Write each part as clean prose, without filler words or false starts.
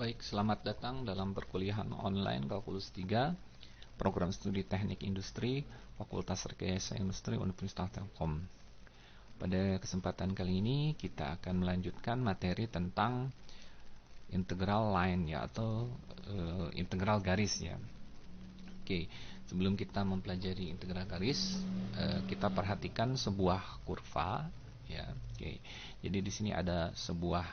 Baik, selamat datang dalam perkuliahan online Kalkulus 3, Program Studi Teknik Industri, Fakultas Rekayasa Industri Universitas Telkom. Pada kesempatan kali ini kita akan melanjutkan materi tentang integral line ya, atau integral garis ya. Oke, sebelum kita mempelajari integral garis, kita perhatikan sebuah kurva ya. Oke. Jadi di sini ada sebuah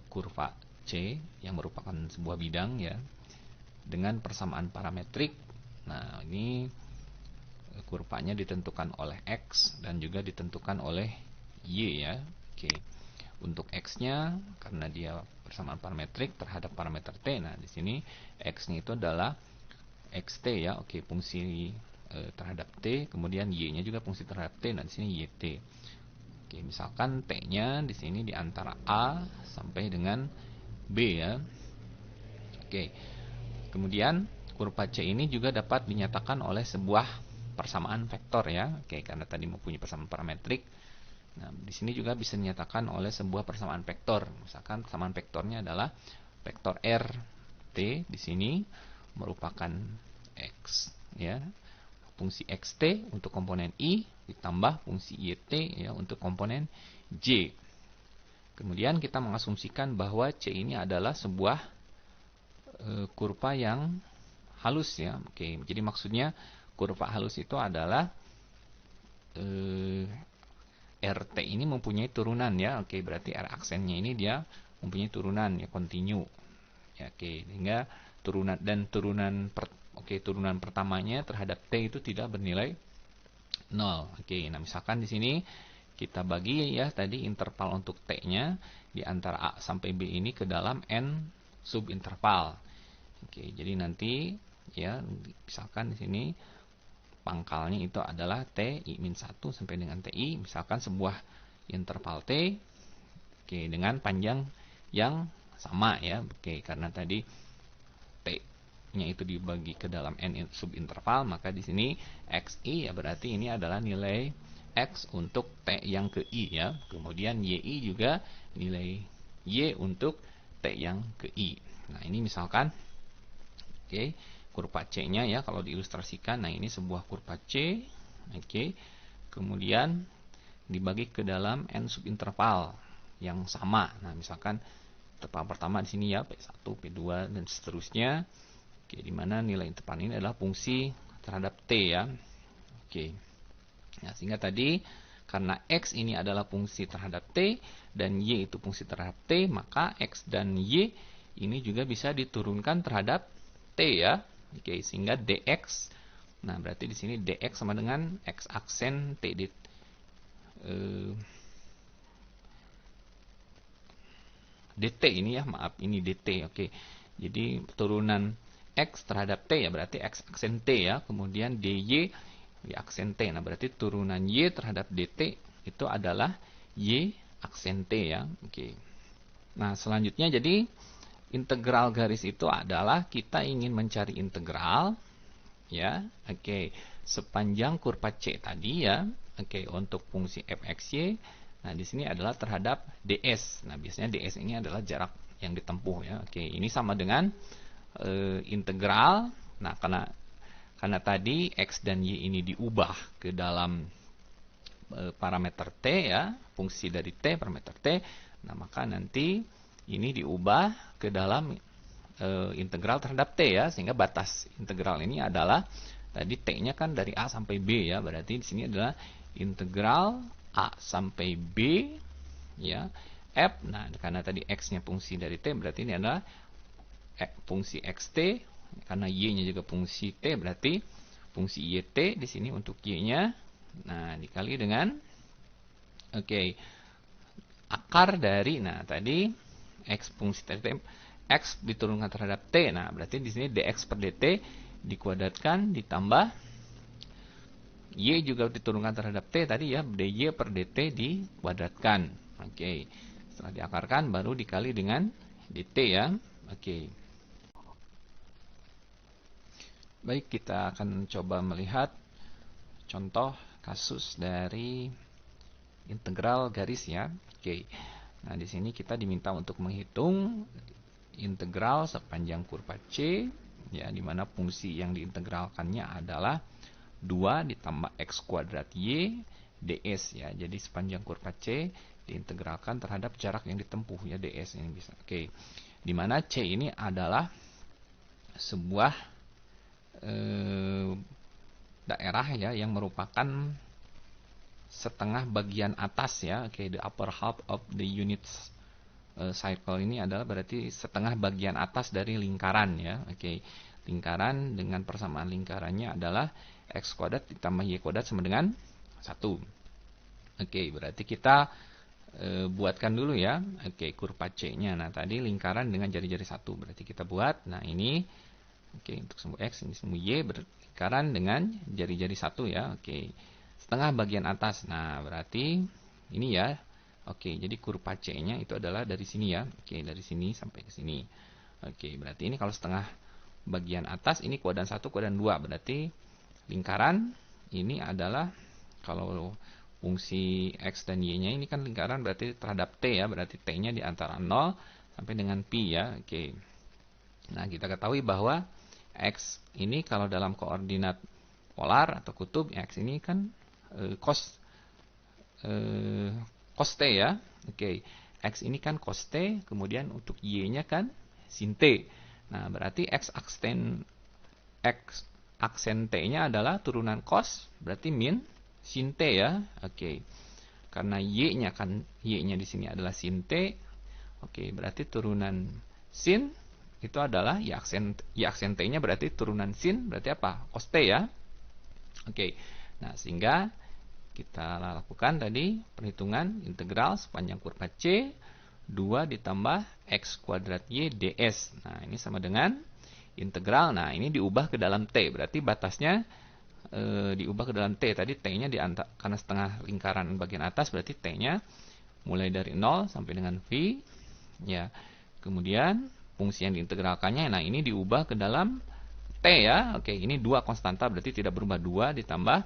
kurva C yang merupakan sebuah bidang ya, dengan persamaan parametrik. Nah, ini kurvanya ditentukan oleh X dan juga ditentukan oleh Y ya. Oke. Untuk X-nya karena dia persamaan parametrik terhadap parameter T. Nah, di sini X-nya itu adalah XT ya. Oke, fungsi terhadap T, kemudian Y-nya juga fungsi terhadap T. Nah, di sini YT. Oke, misalkan T-nya di sini di antara A sampai dengan B ya. Oke. Kemudian kurva C ini juga dapat dinyatakan oleh sebuah persamaan vektor ya. Oke, karena tadi mempunyai persamaan parametrik. Nah, di sini juga bisa dinyatakan oleh sebuah persamaan vektor. Misalkan persamaan vektornya adalah vektor RT di sini merupakan X ya. Fungsi XT untuk komponen I ditambah fungsi YT ya untuk komponen J. Kemudian kita mengasumsikan bahwa C ini adalah sebuah kurva yang halus ya. Oke, jadi maksudnya kurva halus itu adalah RT ini mempunyai turunan ya. Oke, berarti R aksennya ini dia mempunyai turunan ya, kontinu. Ya, oke, sehingga turunan pertamanya terhadap T itu tidak bernilai 0. Oke, nah misalkan di sini kita bagi ya tadi interval untuk T-nya di antara A sampai B ini ke dalam N subinterval. Oke, jadi nanti ya misalkan di sini pangkalnya itu adalah TI-1 sampai dengan TI, misalkan sebuah interval T oke dengan panjang yang sama ya. Oke, karena tadi T-nya itu dibagi ke dalam N subinterval, maka di sini XI ya berarti ini adalah nilai X untuk T yang ke I ya. Kemudian YI juga nilai Y untuk T yang ke I. Nah, ini misalkan oke, kurva C-nya ya kalau diilustrasikan. Nah, ini sebuah kurva C. Oke. Kemudian dibagi ke dalam N subinterval yang sama. Nah, misalkan interval pertama di sini ya P1, P2 dan seterusnya. Oke, di mana nilai interval ini adalah fungsi terhadap T ya. Oke. Nah, sehingga tadi karena X ini adalah fungsi terhadap T dan Y itu fungsi terhadap T, maka X dan Y ini juga bisa diturunkan terhadap T ya. Oke, sehingga dx. Nah, berarti di sini dx sama dengan x aksen T dt ini ya, maaf ini dt. Oke. Jadi turunan x terhadap T ya berarti x aksen T ya, kemudian dy di aksen T. Nah, berarti turunan y terhadap dt itu adalah y aksen T ya. Oke. Nah, selanjutnya jadi integral garis itu adalah kita ingin mencari integral ya. Oke, sepanjang kurva C tadi ya. Oke, untuk fungsi fxy. Nah, di sini adalah terhadap ds. Nah, biasanya ds ini adalah jarak yang ditempuh ya. Oke, ini sama dengan integral. Nah, karena tadi x dan y ini diubah ke dalam parameter t ya, fungsi dari t, parameter t. Nah, maka nanti ini diubah ke dalam integral terhadap t ya, sehingga batas integral ini adalah tadi t-nya kan dari a sampai b ya, berarti di sini adalah integral a sampai b ya f. Nah, karena tadi x-nya fungsi dari t, berarti ini adalah fungsi xt, karena y-nya juga fungsi t, berarti fungsi yt di sini untuk y-nya. Nah, dikali dengan akar dari, nah tadi x fungsi t x diturunkan terhadap t. Nah, berarti di sini dx per dt dikuadratkan ditambah y juga diturunkan terhadap t tadi ya, dy per dt dikuadratkan. Oke. Setelah diakarkan baru dikali dengan dt ya. Oke. Baik, kita akan coba melihat contoh kasus dari integral garis ya. Oke. Nah, di sini kita diminta untuk menghitung integral sepanjang kurva C, ya, dimana fungsi yang diintegralkannya adalah 2 ditambah X kuadrat Y ds, ya. Jadi sepanjang kurva C diintegralkan terhadap jarak yang ditempuh, ya, ds ini bisa. Oke. Dimana C ini adalah sebuah daerah, ya, yang merupakan setengah bagian atas, ya. Oke, the upper half of the unit circle ini adalah berarti setengah bagian atas dari lingkaran, ya. Oke. Lingkaran dengan persamaan lingkarannya adalah X kuadrat ditambah Y kuadrat sama dengan 1. Oke, berarti kita buatkan dulu, ya. Oke, kurva C-nya. Nah, tadi lingkaran dengan jari-jari 1. Berarti kita buat. Nah, ini oke, untuk sumbu X, ini sumbu Y, berlingkaran dengan jari-jari 1, ya. Oke. Setengah bagian atas. Nah, berarti ini, ya. Oke, jadi kurva C-nya itu adalah dari sini, ya. Oke, dari sini sampai ke sini. Oke, berarti ini kalau setengah bagian atas, ini kuadran 1, kuadran 2. Berarti lingkaran ini adalah, kalau fungsi X dan Y-nya ini kan lingkaran berarti terhadap T, ya. Berarti T-nya di antara 0 sampai dengan pi, ya. Oke. Nah, kita ketahui bahwa X ini kalau dalam koordinat polar atau kutub, X ini kan cos T, ya. Oke. X ini kan cos T, kemudian untuk Y-nya kan sin T. Nah, berarti X aksen T-nya adalah turunan cos, berarti min sin T, ya. Oke. Karena Y-nya di sini adalah sin T. Oke, berarti turunan sin itu adalah Y aksen T-nya berarti turunan sin, berarti apa? Cos T, ya. Oke. Nah, sehingga kita lakukan tadi perhitungan integral sepanjang kurva C 2 ditambah X kuadrat Y ds. Nah, ini sama dengan integral. Nah, ini diubah ke dalam T. Berarti batasnya diubah ke dalam T. Tadi T-nya karena setengah lingkaran bagian atas, berarti T-nya mulai dari 0 sampai dengan V. Ya. Kemudian fungsi yang diintegralkannya, nah ini diubah ke dalam T, ya. Oke, ini 2 konstanta, berarti tidak berubah. 2 ditambah,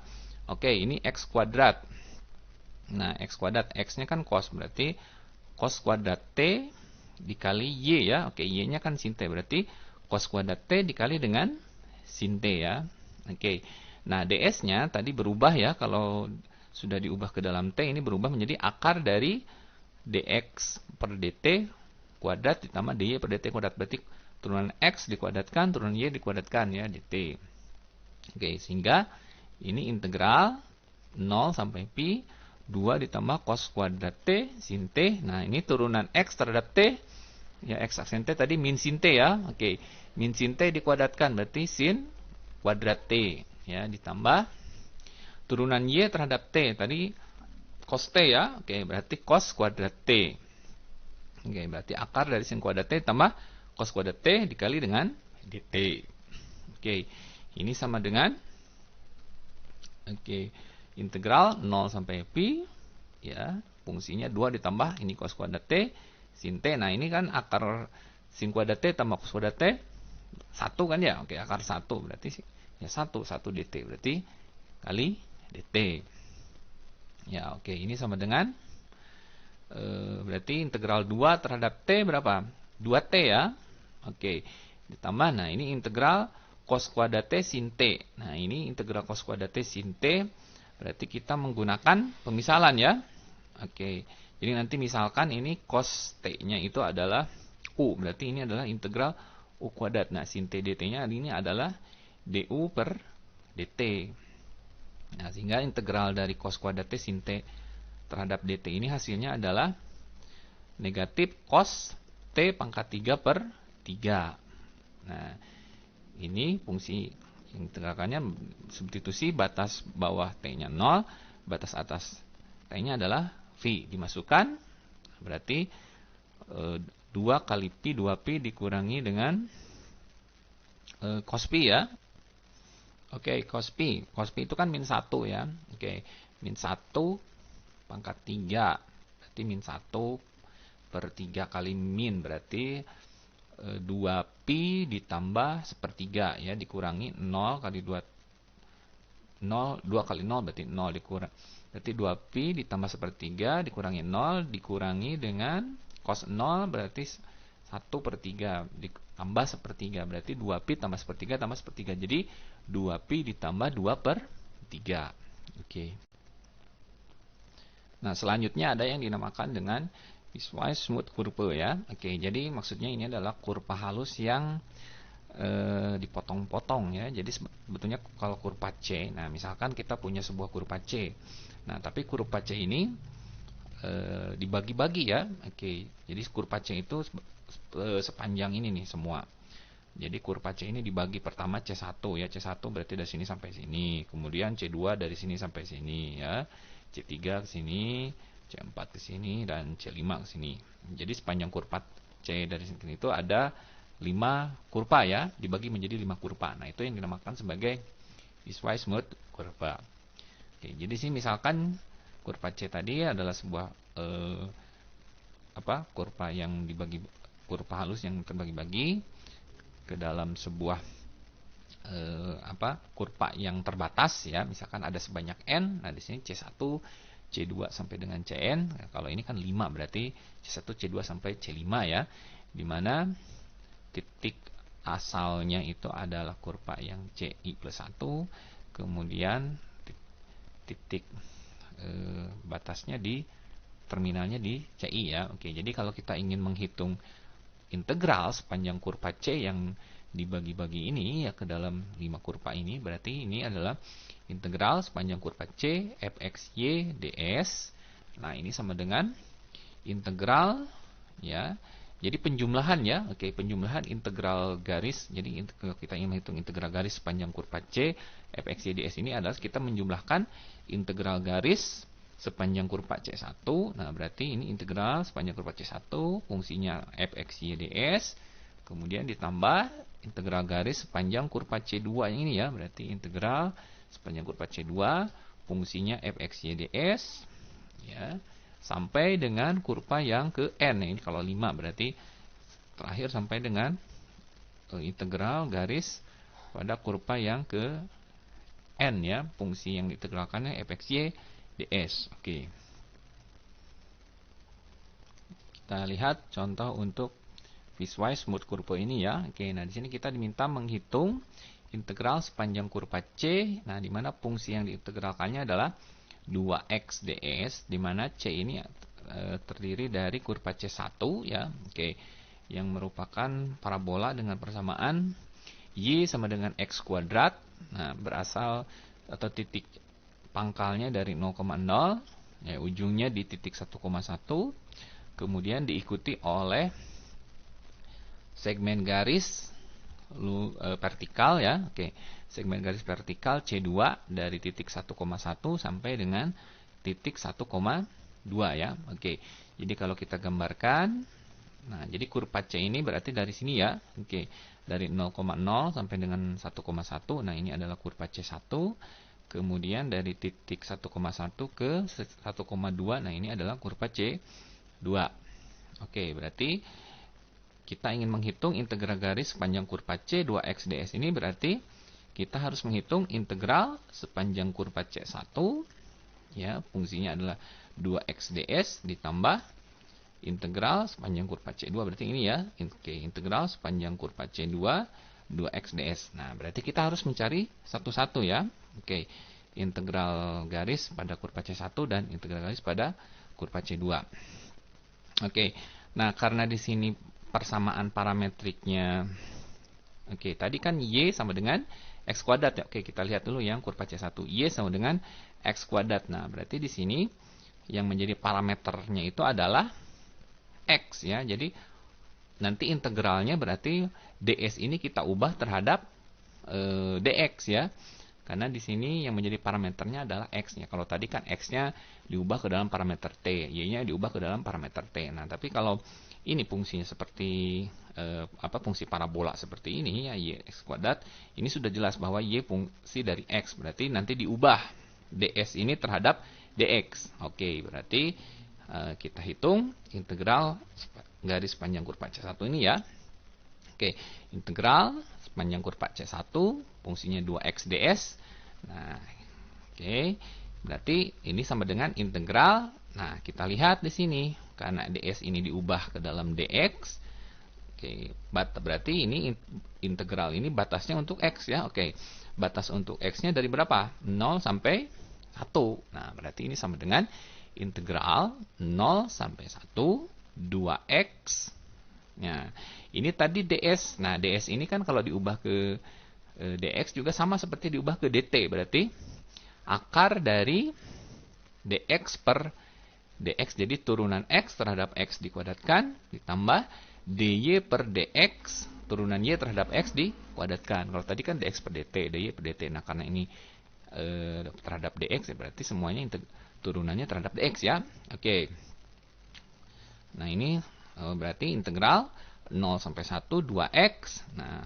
oke, ini X kuadrat. Nah, X kuadrat, X-nya kan cos, berarti cos kuadrat T dikali Y, ya. Oke, Y-nya kan sin T, berarti cos kuadrat T dikali dengan sin T, ya. Oke. Nah, ds-nya tadi berubah, ya. Kalau sudah diubah ke dalam T, ini berubah menjadi akar dari dx per dt kuadrat ditambah dy per dt kuadrat. Berarti turunan X dikuadratkan, turunan Y dikuadratkan, ya, dt. Oke, sehingga ini integral 0 sampai pi 2 ditambah cos kuadrat T sin T. Nah, ini turunan X terhadap T, ya, X aksen T tadi min sin T, ya. Oke, min sin T dikuadratkan, berarti sin kuadrat T, ya, ditambah turunan Y terhadap T tadi cos T, ya. Oke, berarti cos kuadrat T. Oke, berarti akar dari sin kuadrat T tambah cos kuadrat T dikali dengan dt. Oke, ini sama dengan integral 0 sampai pi, ya, fungsinya 2 ditambah ini cos kuadrat T sin T. Nah, ini kan akar sin kuadrat T tambah cos kuadrat T 1 kan, ya. Oke, akar 1 berarti ya 1 dt, berarti kali dt. Ya, oke, ini sama dengan berarti integral 2 terhadap T berapa? 2T, ya. Oke, ditambah, nah ini integral cos kuadrat T sin T. Nah, ini integral cos kuadrat T sin T, berarti kita menggunakan pemisalan, ya. Oke, jadi nanti misalkan ini cos T-nya itu adalah U, berarti ini adalah integral U kuadrat. Nah, sin T dt-nya ini adalah du per dt. Nah, sehingga integral dari cos kuadrat T sin T terhadap dt ini hasilnya adalah negatif cos T pangkat 3 per 3. Nah, ini fungsi integralkannya substitusi batas bawah T-nya 0, batas atas T-nya adalah V. Dimasukkan, berarti 2 kali pi, 2pi dikurangi dengan cos pi, ya. Oke, cos pi. Cos pi itu kan min 1, ya. Oke, min 1 pangkat 3. Berarti min 1 per 3 kali min. Berarti 2pi ditambah sepertiga, ya. Dikurangi 0 kali 2. 2 kali 0 berarti 0 dikurang. Berarti 2pi ditambah sepertiga dikurangi 0 dikurangi dengan cos 0 berarti 1/3 ditambah 1/3, berarti 2pi tambah 1/3 tambah 1/3. Jadi 2pi ditambah 2/3. Oke. Nah, selanjutnya ada yang dinamakan dengan piecewise smooth curve ya. Oke, jadi maksudnya ini adalah kurva halus yang dipotong-potong ya. Jadi sebetulnya kalau kurva C, nah misalkan kita punya sebuah kurva C. Nah, tapi kurva C ini dibagi-bagi ya. Oke, jadi kurva C itu sepanjang ini nih semua. Jadi kurva C ini dibagi, pertama C1 ya. C1 berarti dari sini sampai sini. Kemudian C2 dari sini sampai sini ya. C3 ke sini, C4 ke sini, dan C5 ke sini. Jadi sepanjang kurva C dari sini itu ada 5 kurva ya, dibagi menjadi 5 kurva. Nah, itu yang dinamakan sebagai piecewise smooth kurva. Oke, jadi sih misalkan kurva C tadi adalah sebuah kurva yang dibagi, kurva halus yang terbagi-bagi ke dalam sebuah kurva yang terbatas ya. Misalkan ada sebanyak n. Nah, di sini C1, C2 sampai dengan Cn. Nah, kalau ini kan 5 berarti C1, C2 sampai C5 ya. Dimana titik asalnya itu adalah kurva yang CI plus 1, kemudian titik batasnya di terminalnya di CI ya. Oke, jadi kalau kita ingin menghitung integral sepanjang kurva C yang dibagi-bagi ini ya ke dalam 5 kurva ini, berarti ini adalah integral sepanjang kurva C fxy ds. Nah, ini sama dengan integral ya. Jadi penjumlahan ya, oke, penjumlahan integral garis. Jadi kalau kita ingin menghitung integral garis sepanjang kurva C fxy ds ini adalah kita menjumlahkan integral garis sepanjang kurva C1. Nah, berarti ini integral sepanjang kurva C1 fungsinya fxy ds, kemudian ditambah integral garis sepanjang kurva C2 yang ini ya, berarti integral sepanjang kurva C2 fungsinya fxy ds ya, sampai dengan kurva yang ke n. Ini kalau 5 berarti terakhir sampai dengan integral garis pada kurva yang ke n ya, fungsi yang diintegralkannya fxy ds. Oke. Kita lihat contoh untuk piecewise smooth curve ini ya. Oke, nah di sini kita diminta menghitung integral sepanjang kurva C. Nah, di mana fungsi yang diintegralkannya adalah 2x ds, di mana C ini terdiri dari kurva C1 ya. Oke, yang merupakan parabola dengan persamaan y sama dengan x kuadrat. Nah, berasal atau titik pangkalnya dari 0,0 ya, ujungnya di titik 1,1, kemudian diikuti oleh segmen garis vertikal ya. Oke, segmen garis vertikal C2 dari titik 1,1 sampai dengan titik 1,2 ya. Oke, jadi kalau kita gambarkan, nah jadi kurva C ini berarti dari sini ya. Oke, dari 0,0 sampai dengan 1,1. Nah, ini adalah kurva C1. Kemudian dari titik 1,1 ke 1,2. Nah, ini adalah kurva C2. Oke, berarti kita ingin menghitung integral garis sepanjang kurva C 2x ds ini, berarti kita harus menghitung integral sepanjang kurva C1 ya, fungsinya adalah 2x ds ditambah integral sepanjang kurva C2, berarti ini ya. Oke, integral sepanjang kurva C2 2x ds. Nah, berarti kita harus mencari satu-satu ya. Oke, integral garis pada kurva C1 dan integral garis pada kurva C2. Oke, nah karena di sini persamaan parametriknya, oke, tadi kan y sama dengan x kuadrat ya. Oke, kita lihat dulu yang kurva C1. Y sama dengan x kuadrat. Nah, berarti di sini yang menjadi parameternya itu adalah x ya. Jadi nanti integralnya berarti ds ini kita ubah terhadap dx ya. Karena di sini yang menjadi parameternya adalah x-nya. Kalau tadi kan x-nya diubah ke dalam parameter t, y-nya diubah ke dalam parameter t. Nah, tapi kalau ini fungsinya seperti fungsi parabola seperti ini ya, y x kuadrat, ini sudah jelas bahwa y fungsi dari x, berarti nanti diubah ds ini terhadap dx. Oke, berarti kita hitung integral garis panjang kurva C1 ini ya. Oke, integral sepanjang kurva C1 fungsinya 2x ds. Nah, oke, berarti ini sama dengan integral. Nah, kita lihat di sini karena ds ini diubah ke dalam dx, Oke, berarti ini integral ini batasnya untuk X ya. Oke, batas untuk X-nya dari berapa? 0 sampai 1. Nah, berarti ini sama dengan integral 0 sampai 1 2x. Nah, ini tadi ds. Nah, ds ini kan kalau diubah ke dx juga sama seperti diubah ke dt. Berarti akar dari dx per dx. Jadi turunan x terhadap x dikuadratkan ditambah dy per dx turunan y terhadap x dikuadratkan. Kalau tadi kan dx per dt, dy per dt. Nah, karena ini terhadap dx ya berarti semuanya turunannya terhadap dx ya. Oke. Nah, ini berarti integral 0 sampai 1 2x. Nah,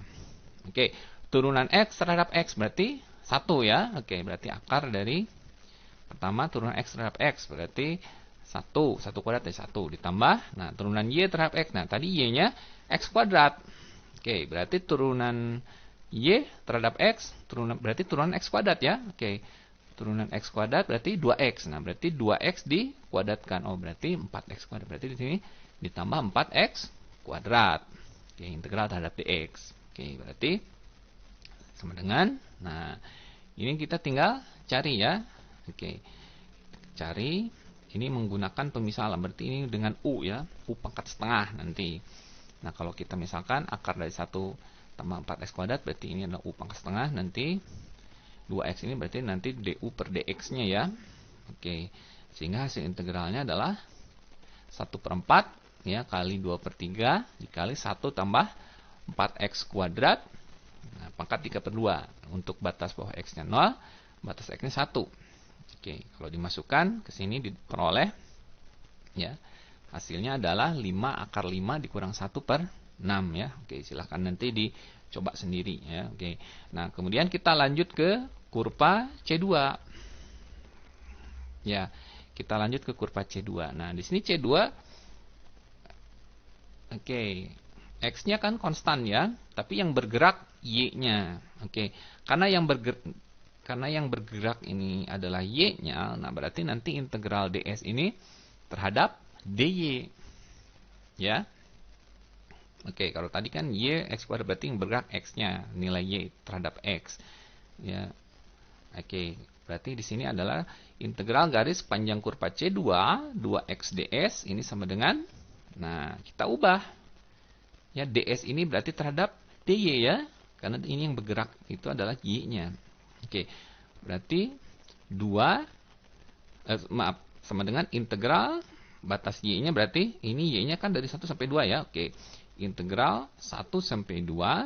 oke. Turunan x terhadap x berarti 1 ya. Oke, berarti akar dari pertama turunan x terhadap x berarti 1 kuadrat dari 1 ditambah, nah turunan y terhadap x. Nah, tadi y-nya x kuadrat. Oke, berarti turunan y terhadap x berarti turunan x kuadrat ya. Oke. Turunan x kuadrat berarti 2x. Nah, berarti 2x dikuadratkan. Oh, berarti 4x kuadrat. Berarti di sini ditambah 4x kuadrat. Oke, integral terhadap dx. Oke, berarti sama dengan, nah, ini kita tinggal cari ya. Oke. Cari, ini menggunakan pemisahan. Berarti ini dengan u ya. U pangkat setengah nanti. Nah, kalau kita misalkan akar dari 1 tambah 4x kuadrat, berarti ini adalah u pangkat setengah. Nanti 2x ini berarti nanti du per dx-nya ya. Oke. Sehingga hasil integralnya adalah 1/4 ya kali 2/3 dikali 1 tambah 4x kuadrat. Nah, pangkat 3/2. Untuk batas bawah x-nya 0, batas x-nya 1. Oke, kalau dimasukkan ke sini diperoleh ya. Hasilnya adalah 5 akar 5 dikurang 1/6 ya. Oke, silahkan nanti dicoba sendiri ya. Oke. Nah, kemudian kita lanjut ke kurva C2. Ya, kita lanjut ke kurva C2. Nah, di sini C2 oke, X-nya kan konstan ya, tapi yang bergerak Y-nya. Oke, karena yang bergerak ini adalah Y-nya, nah berarti nanti integral ds ini terhadap dy. Ya. Oke, kalau tadi kan Y X kuadrat berarti yang bergerak X-nya, nilai Y terhadap X. Ya. Oke, berarti di sini adalah integral garis panjang kurva C2 2x ds ini sama dengan, nah, kita ubah. Ya, ds ini berarti terhadap dy ya. Karena ini yang bergerak itu adalah y-nya. Oke. Berarti 2 sama dengan integral batas y-nya berarti ini y-nya kan dari 1 sampai 2 ya. Oke. Integral 1 sampai 2.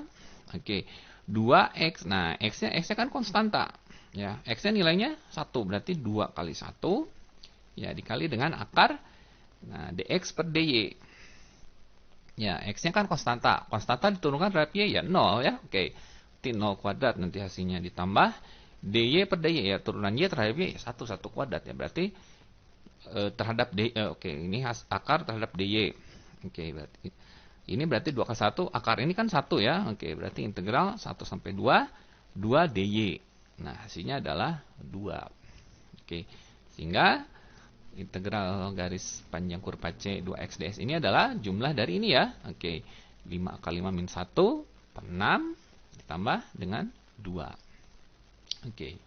Oke. 2x. Nah, x-nya kan konstanta. Ya, x-nya nilainya 1 berarti 2 kali 1 ya dikali dengan akar, nah, dx per dy. Ya, x-nya kan konstanta. Konstanta diturunkan terhadap y ya 0 ya. Oke. Berarti 0 kuadrat nanti hasilnya ditambah dy per dy ya, turunan y terhadap y 1 kuadrat ya. Berarti terhadap dy. Oke, ini akar terhadap dy. Oke, berarti ini berarti 2 kali 1, akar ini kan 1 ya. Oke, berarti integral 1 sampai 2 dy. Nah, hasilnya adalah 2. Oke. Sehingga integral garis panjang kurva C 2x ds ini adalah jumlah dari ini ya. Oke. 5 kali 5 min 1/6 ditambah dengan 2. Oke.